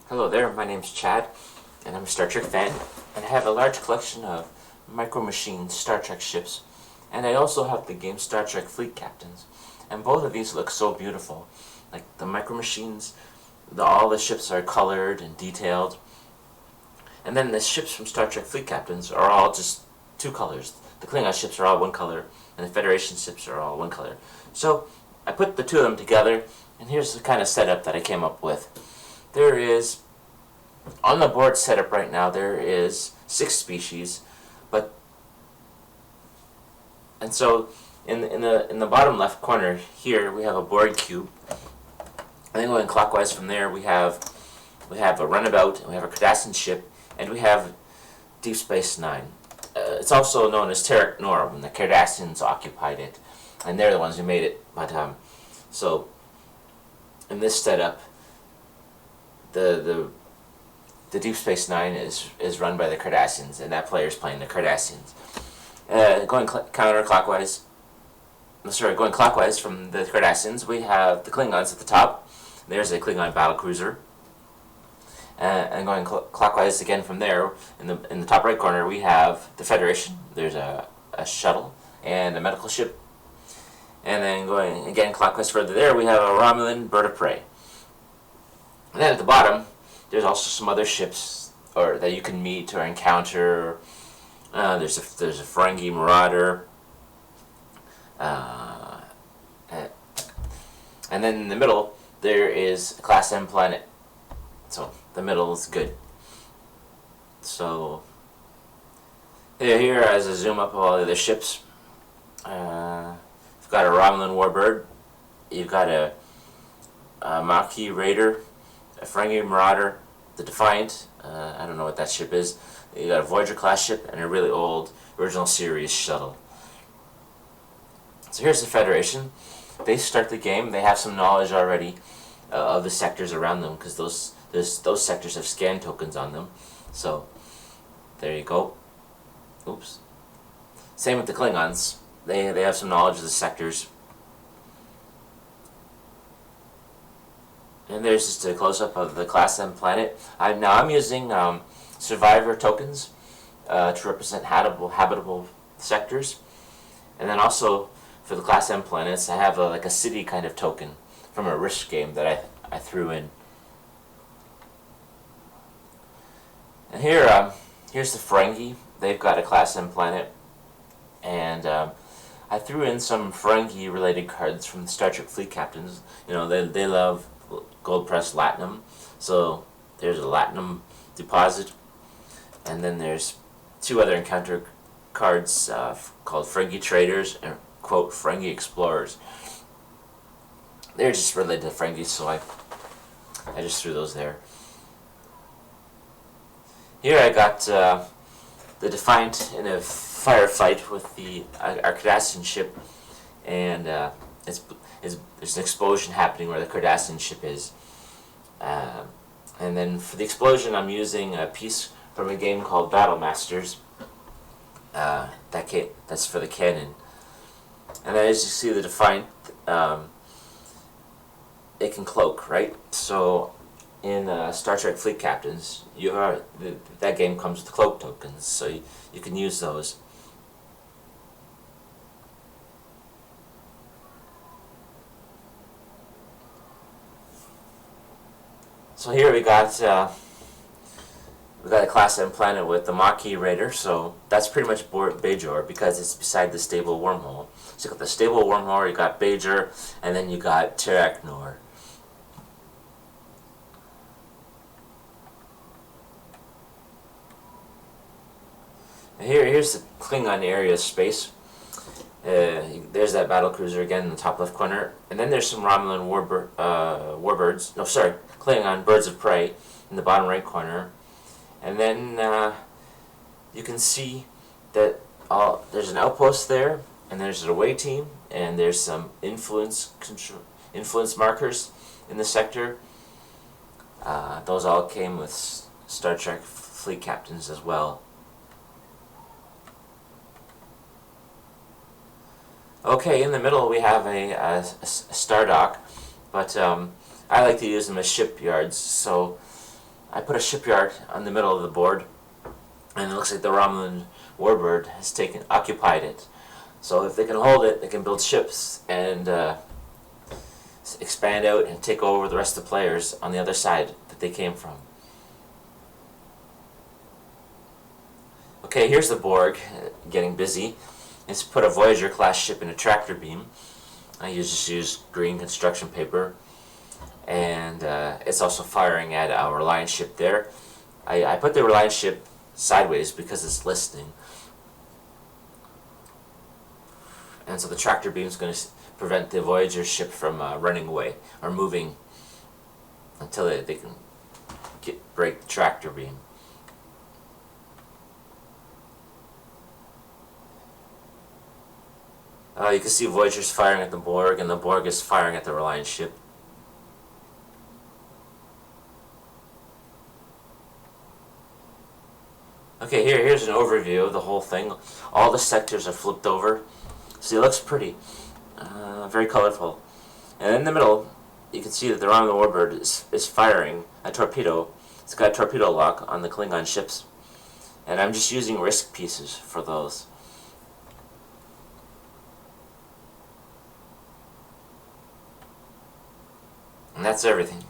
Hello there, my name's Chad, and I'm a Star Trek fan, and I have a large collection of Micro Machines Star Trek ships, and I also have the game Star Trek Fleet Captains, and both of these look so beautiful. Like the Micro Machines, all the ships are colored and detailed, and then the ships from Star Trek Fleet Captains are all just two colors. The Klingon ships are all one color, and the Federation ships are all one color. So I put the two of them together, and here's the kind of setup that I came up with. There is, on the board setup right now, there is 6 species, and so in the bottom left corner here we have a board cube. And then going clockwise from there we have a runabout, and we have a Cardassian ship, and we have Deep Space Nine. It's also known as Terok Nor when the Cardassians occupied it, and they're the ones who made it. But so in this setup, the Deep Space Nine is run by the Cardassians, and that player is playing the Cardassians. Going clockwise from the Cardassians, we have the Klingons at the top. There's a Klingon battlecruiser. And going clockwise again from there, in the top right corner, we have the Federation. There's a shuttle and a medical ship. And then going again clockwise further there, we have a Romulan bird of prey. And then at the bottom, there's also some other ships that you can meet or encounter. There's a Ferengi Marauder. And then in the middle, there is a Class M planet. So the middle is good. So here, as I zoom up all the other ships, you've got a Romulan Warbird. You've got a Maquis Raider, a Ferengi Marauder, the Defiant. I don't know what that ship is. You got a Voyager class ship and a really old original series shuttle. So here's the Federation. They start the game. They have some knowledge already of the sectors around them, because those sectors have scan tokens on them. So there you go. Oops. Same with the Klingons. They have some knowledge of the sectors. And there's just a close-up of the Class M planet. I'm using survivor tokens to represent habitable sectors. And then also for the Class M planets, I have like a city kind of token from a Risk game that I threw in. And here's the Ferengi. They've got a Class M planet. And I threw in some Ferengi related cards from the Star Trek Fleet Captains. You know, they love gold pressed latinum. So there's a latinum deposit. And then there's 2 other encounter cards called Ferengi Traders and, quote, Ferengi Explorers. They're just related to Ferengi, so I just threw those there. Here I got the Defiant in a firefight with the Cardassian ship, and there's an explosion happening where the Cardassian ship is. And then for the explosion, I'm using a piece from a game called Battle Masters. That's for the cannon. And then as you see, the Defiant, it can cloak, right? So in Star Trek Fleet Captains, that game comes with cloak tokens, so you can use those. So here we got a Class M planet with the Maquis Raider, so that's pretty much Bajor because it's beside the stable wormhole. So you got the stable wormhole, you got Bajor, and then you got Terok Nor. Here's the Klingon area space. There's that battlecruiser again in the top left corner, and then there's some Romulan warbirds. No, sorry, Klingon birds of prey in the bottom right corner. And then you can see that there's an outpost there, and there's an away team, and there's some influence markers in the sector. Those all came with Star Trek Fleet Captains as well. Okay, in the middle we have a star dock, but I like to use them as shipyards. So I put a shipyard on the middle of the board, and it looks like the Romulan warbird has occupied it. So if they can hold it, they can build ships and expand out and take over the rest of the players on the other side that they came from. Okay, here's the Borg getting busy. It's put a Voyager class ship in a tractor beam. I just use green construction paper, and it's also firing at our Reliance ship there. I put the Reliance ship sideways because it's listening, and so the tractor beam is going to prevent the Voyager ship from running away or moving until they can break the tractor beam. You can see Voyager's firing at the Borg, and the Borg is firing at the Reliance ship. Okay, here's an overview of the whole thing. All the sectors are flipped over. See, it looks pretty. Very colorful. And in the middle, you can see that the Romulan warbird is firing a torpedo. It's got a torpedo lock on the Klingon ships. And I'm just using risk pieces for those. And that's everything.